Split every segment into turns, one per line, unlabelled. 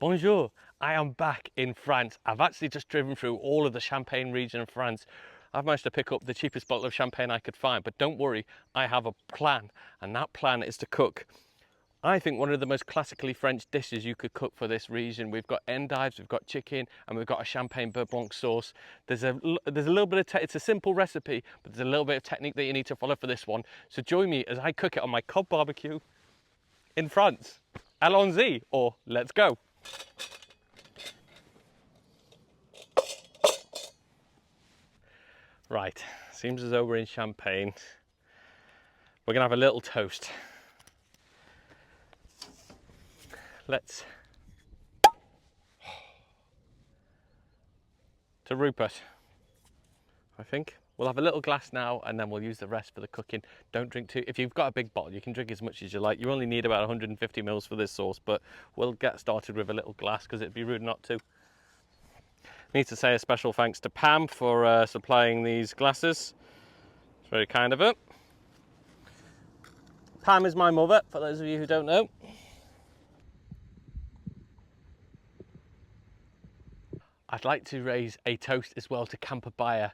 Bonjour, I am back in France. I've actually just driven through all of the Champagne region of France. I've managed to pick up the cheapest bottle of champagne I could find, but don't worry, I have a plan, and that plan is to cook, I think, one of the most classically French dishes you could cook for this region. We've got endives, we've got chicken, and we've got a champagne beurre blanc sauce. There's a little bit of, it's a simple recipe, but there's a little bit of technique that you need to follow for this one. So join me as I cook it on my Cobb barbecue in France. Allons-y, or let's go. Right, seems as though we're in Champagne. We're gonna have a little toast. Let's, to Rupert, I think. We'll have a little glass now and then we'll use the rest for the cooking. Don't drink too, if you've got a big bottle, you can drink as much as you like. You only need about 150 mils for this sauce, but we'll get started with a little glass because it'd be rude not to. I need to say a special thanks to Pam for supplying these glasses. It's very kind of her. Pam is my mother, for those of you who don't know. I'd like to raise a toast as well to Camper Buyer.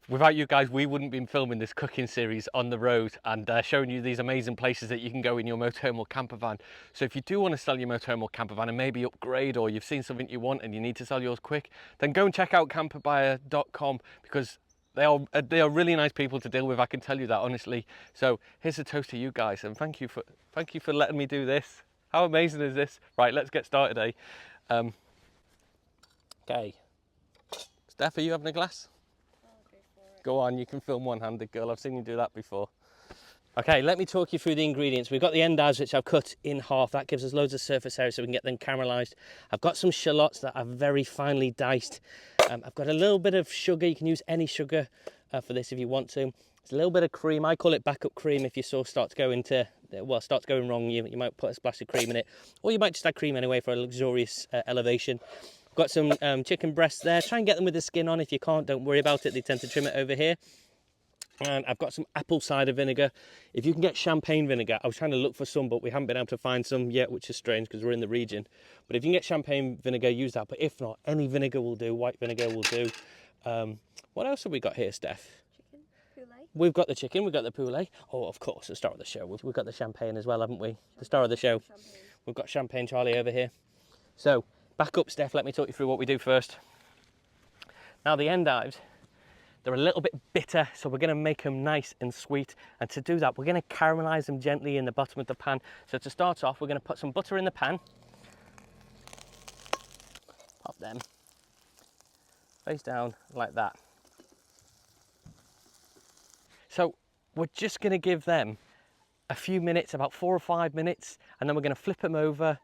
Without you guys, we wouldn't be filming this cooking series on the road and showing you these amazing places that you can go in your motorhome camper van. So if you do want to sell your motorhome camper van and maybe upgrade, or you've seen something you want and you need to sell yours quick, then go and check out camperbuyer.com, because they are really nice people to deal with. I can tell you that honestly. So here's a toast to you guys, and thank you for letting me do this. How amazing is this? Right, let's get started, eh? Okay. Steph, are you having a glass? Go on, you can film one-handed, girl. I've seen you do that before. Okay, let me talk you through the ingredients. We've got the endives, which I've cut in half. That gives us loads of surface area so we can get them caramelised. I've got some shallots that I've very finely diced. I've got a little bit of sugar. You can use any sugar for this if you want to. There's a little bit of cream. I call it backup cream. If your sauce starts going wrong, you might put a splash of cream in it. Or you might just add cream anyway for a luxurious elevation. Got some chicken breasts there. Try and get them with the skin on. If you can't, don't worry about it. They tend to trim it over here. And I've got some apple cider vinegar. If you can get champagne vinegar, I was trying to look for some, but we haven't been able to find some yet, which is strange because we're in the region. But if you can get champagne vinegar, use that. But if not, any vinegar will do. White vinegar will do. What else have we got here, Steph?
Chicken, poulet.
We've got the chicken, we've got the poulet. Oh, of course, the star of the show. We've got the champagne as well, haven't we? The star of the show.
Champagne.
We've got Champagne Charlie over here. So, back up, Steph, let me talk you through what we do first. Now, the endives, they're a little bit bitter, so we're going to make them nice and sweet. And to do that, we're going to caramelise them gently in the bottom of the pan. So to start off, we're going to put some butter in the pan. Pop them face down like that. So we're just going to give them a few minutes, about 4 or 5 minutes, and then we're going to flip them over,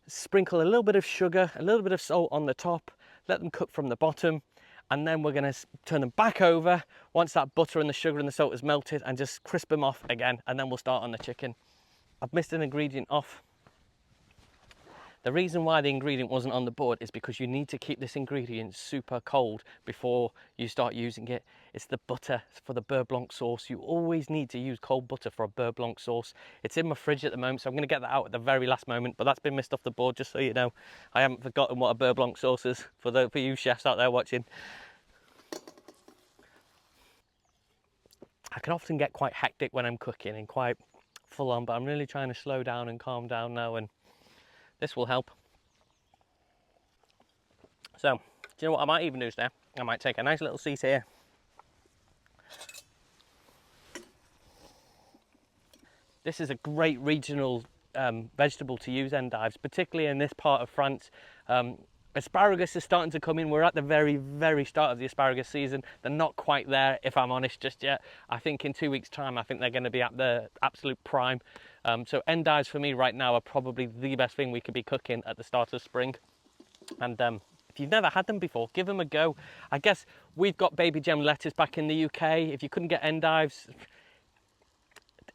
sprinkle a little bit of sugar, a little bit of salt on the top, let them cook from the bottom, and then we're going to turn them back over once that butter and the sugar and the salt is melted, and just crisp them off again, and then we'll start on the chicken. I've missed an ingredient off. The reason why the ingredient wasn't on the board is because you need to keep this ingredient super cold before you start using it. It's the butter for the beurre blanc sauce. You always need to use cold butter for a beurre blanc sauce. It's in my fridge at the moment, so I'm going to get that out at the very last moment, but that's been missed off the board, just so you know. I haven't forgotten what a beurre blanc sauce is for you chefs out there watching. I can often get quite hectic when I'm cooking and quite full on, but I'm really trying to slow down and calm down now, and this will help. So, do you know what I might even do, Steph? I might take a nice little seat here. This is a great regional vegetable to use, endives, particularly in this part of France. Asparagus is starting to come in. We're at the very, very start of the asparagus season. They're not quite there, if I'm honest, just yet. I think in 2 weeks' time, I think they're going to be at the absolute prime. So endives for me right now are probably the best thing we could be cooking at the start of spring. And if you've never had them before, give them a go. I guess we've got baby gem lettuce back in the UK. If you couldn't get endives,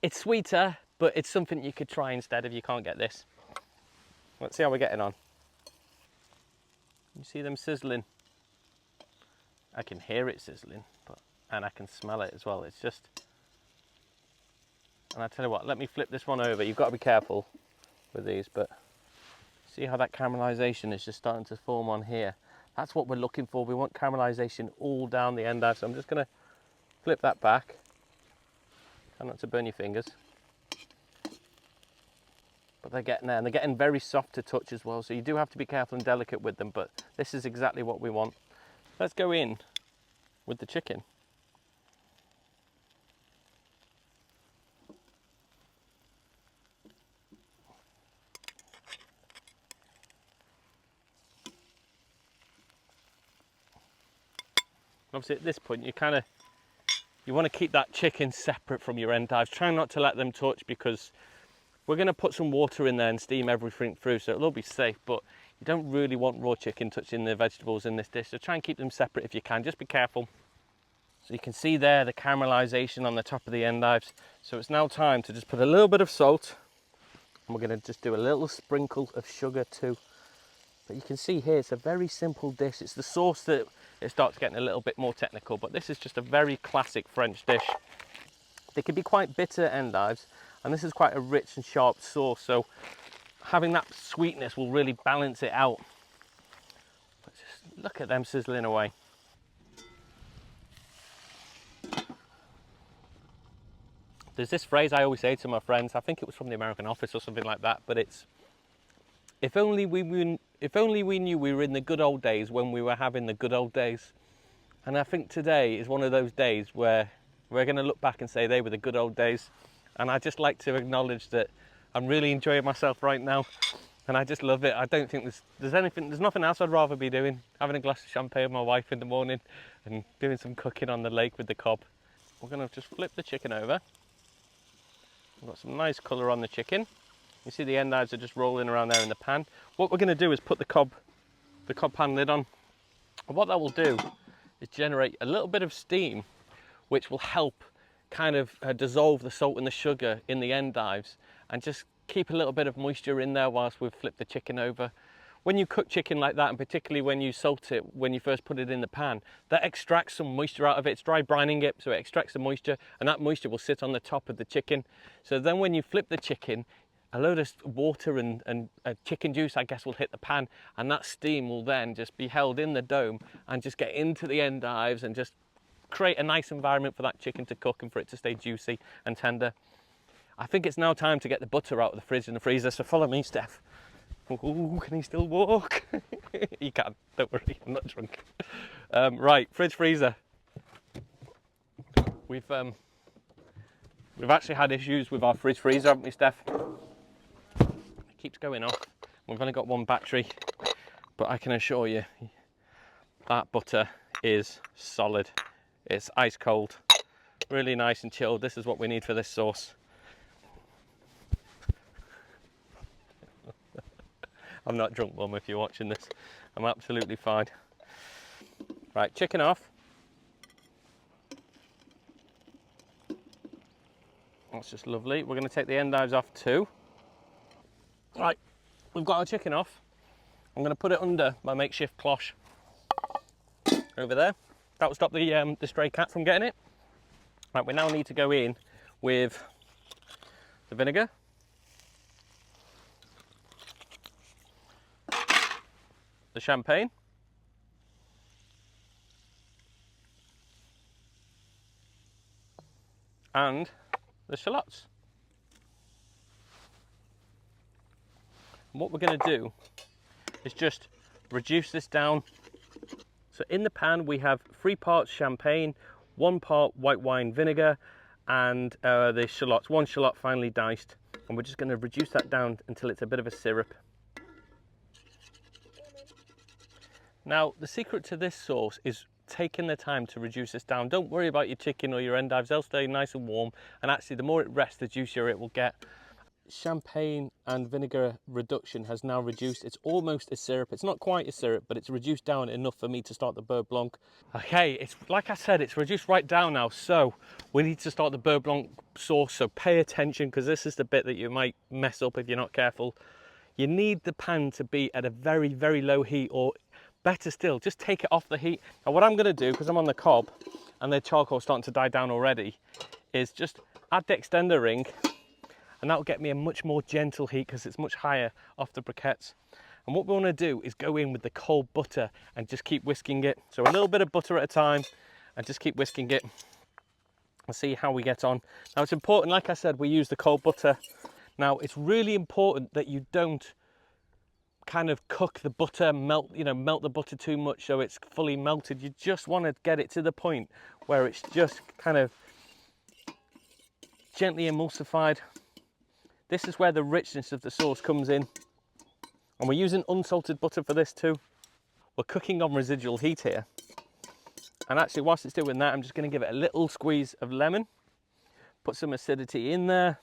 it's sweeter, but it's something you could try instead if you can't get this. Let's see how we're getting on. You see them sizzling? I can hear it sizzling, and I can smell it as well. It's just, and I tell you what, let me flip this one over. You've got to be careful with these, but See how that caramelization is just starting to form on here? That's what we're looking for. We want caramelization all down the endive. So I'm just going to flip that back. Try not to burn your fingers. But they're getting there, and they're getting very soft to touch as well. So you do have to be careful and delicate with them, but this is exactly what we want. Let's go in with the chicken. Obviously at this point you want to keep that chicken separate from your endives. Try not to let them touch, because we're going to put some water in there and steam everything through, so it'll all be safe, but you don't really want raw chicken touching the vegetables in this dish, so try and keep them separate if you can. Just be careful. So you can see there the caramelization on the top of the endives. So it's now time to just put a little bit of salt, and we're going to just do a little sprinkle of sugar too. But you can see here it's a very simple dish. It's the sauce that it starts getting a little bit more technical, but this is just a very classic French dish. They can be quite bitter endives, and this is quite a rich and sharp sauce, so having that sweetness will really balance it out. But just look at them sizzling away. There's this phrase I always say to my friends, I think it was from the American Office or something like that, but it's, if only we knew we were in the good old days when we were having the good old days. And I think today is one of those days where we're going to look back and say they were the good old days. And I just like to acknowledge that I'm really enjoying myself right now, and I just love it. I don't think there's nothing else I'd rather be doing. Having a glass of champagne with my wife in the morning and doing some cooking on the lake with the Cobb. We're going to just flip the chicken over. We've got some nice colour on the chicken. You see the endives are just rolling around there in the pan. What we're going to do is put the Cobb pan lid on. And what that will do is generate a little bit of steam, which will help kind of dissolve the salt and the sugar in the endives, and just keep a little bit of moisture in there whilst we've flipped the chicken over. When you cook chicken like that, and particularly when you salt it when you first put it in the pan, that extracts some moisture out of it. It's dry brining it, so it extracts the moisture, and that moisture will sit on the top of the chicken. So then when you flip the chicken, a load of water and chicken juice, I guess, will hit the pan, and that steam will then just be held in the dome and just get into the endives and just create a nice environment for that chicken to cook and for it to stay juicy and tender. I think it's now time to get the butter out of the fridge and the freezer, so follow me, Steph. Ooh, can he still walk? He can, don't worry, I'm not drunk. Right, fridge, freezer. We've actually had issues with our fridge freezer, haven't we, Steph? It keeps going off. We've only got one battery, but I can assure you that butter is solid. It's ice cold, really nice and chilled. This is what we need for this sauce. I'm not drunk, Mum, if you're watching this. I'm absolutely fine. Right, chicken off. That's just lovely. We're going to take the endives off too. Right, we've got our chicken off. I'm going to put it under my makeshift cloche over there. That will stop the stray cat from getting it. Right, we now need to go in with the vinegar. The champagne. And the shallots. And what we're going to do is just reduce this down. So in the pan we have 3 parts champagne, 1 part white wine vinegar, and the shallots, 1 shallot finely diced. And we're just going to reduce that down until it's a bit of a syrup. Now, the secret to this sauce is taking the time to reduce this down. Don't worry about your chicken or your endives, they'll stay nice and warm, and actually the more it rests, the juicier it will get. Champagne and vinegar reduction has now reduced. It's almost a syrup. It's not quite a syrup, but it's reduced down enough for me to start the beurre blanc. Okay, it's like I said, it's reduced right down now, so we need to start the beurre blanc sauce, so pay attention, because this is the bit that you might mess up if you're not careful. You need the pan to be at a very, very low heat, or better still, just take it off the heat. Now what I'm going to do, because I'm on the Cobb and the charcoal's starting to die down already, is just add the extender ring, and that will get me a much more gentle heat because it's much higher off the briquettes. And what we want to do is go in with the cold butter and just keep whisking it. So a little bit of butter at a time and just keep whisking it and see how we get on. Now it's important, like I said, we use the cold butter. Now it's really important that you don't kind of cook the butter, melt the butter too much so it's fully melted. You just want to get it to the point where it's just kind of gently emulsified. This is where the richness of the sauce comes in. And we're using unsalted butter for this too. We're cooking on residual heat here. And actually, whilst it's doing that, I'm just going to give it a little squeeze of lemon, put some acidity in there.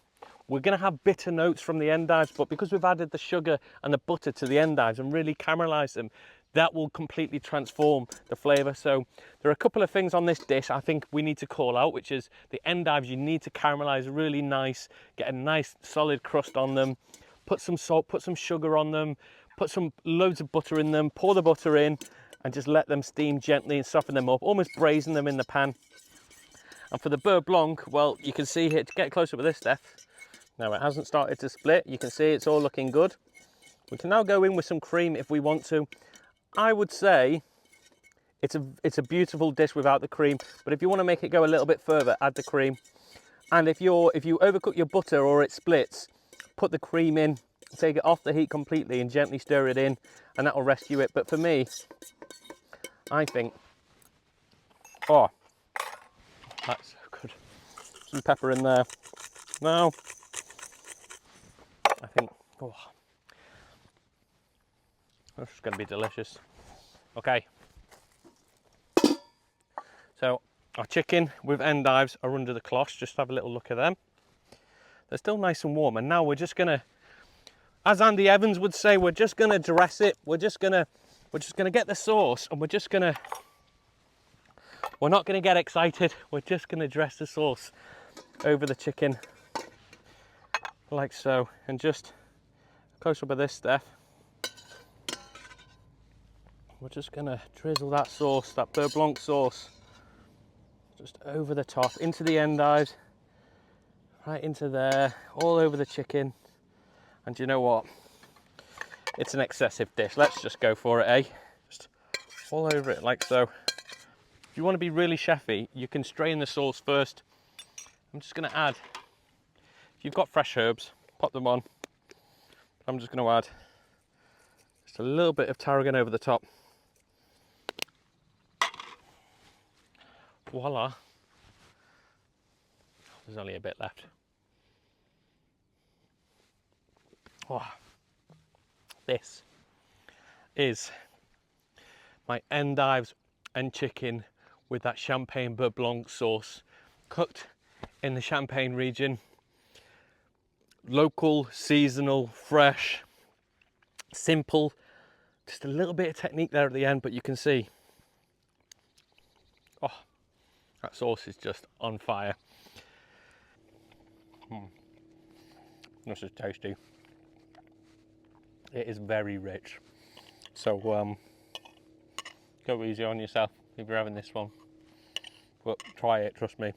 We're going to have bitter notes from the endives, but because we've added the sugar and the butter to the endives and really caramelized them, that will completely transform the flavor. So there are a couple of things on this dish I think we need to call out, which is the endives. You need to caramelize really nice, get a nice solid crust on them, put some salt, put some sugar on them, put some loads of butter in them, pour the butter in and just let them steam gently and soften them up, almost braising them in the pan. And for the beurre blanc, well, you can see here, to get closer with this, Steph. Now it hasn't started to split. You can see it's all looking good. We can now go in with some cream if we want to. I would say it's a beautiful dish without the cream, but if you want to make it go a little bit further, add the cream. And if you overcook your butter or it splits, put the cream in, take it off the heat completely and gently stir it in, and that will rescue it. But for me, I think, oh, that's so good. Some pepper in there. Now, I think, oh, this is going to be delicious. Okay. So our chicken with endives are under the cloth. Just have a little look at them. They're still nice and warm. And now we're just going to, as Andy Evans would say, we're just going to dress it. We're just going to get the sauce and we're not going to get excited. We're just going to dress the sauce over the chicken like so. And just close up with this, Steph. We're just going to drizzle that sauce, that beurre blanc sauce, just over the top, into the endives, right into there, all over the chicken. And you know what? It's an excessive dish. Let's just go for it, eh? Just all over it like so. If you want to be really chefy, you can strain the sauce first. I'm just going to add, if you've got fresh herbs, pop them on. I'm just going to add just a little bit of tarragon over the top. Voila. There's only a bit left. Oh, this is my endives and chicken with that Champagne beurre blanc sauce, cooked in the Champagne region. Local, seasonal, fresh, simple. Just a little bit of technique there at the end, but you can see, oh, that sauce is just on fire. This is tasty. It is very rich. So go easy on yourself if you're having this one. But try it, trust me.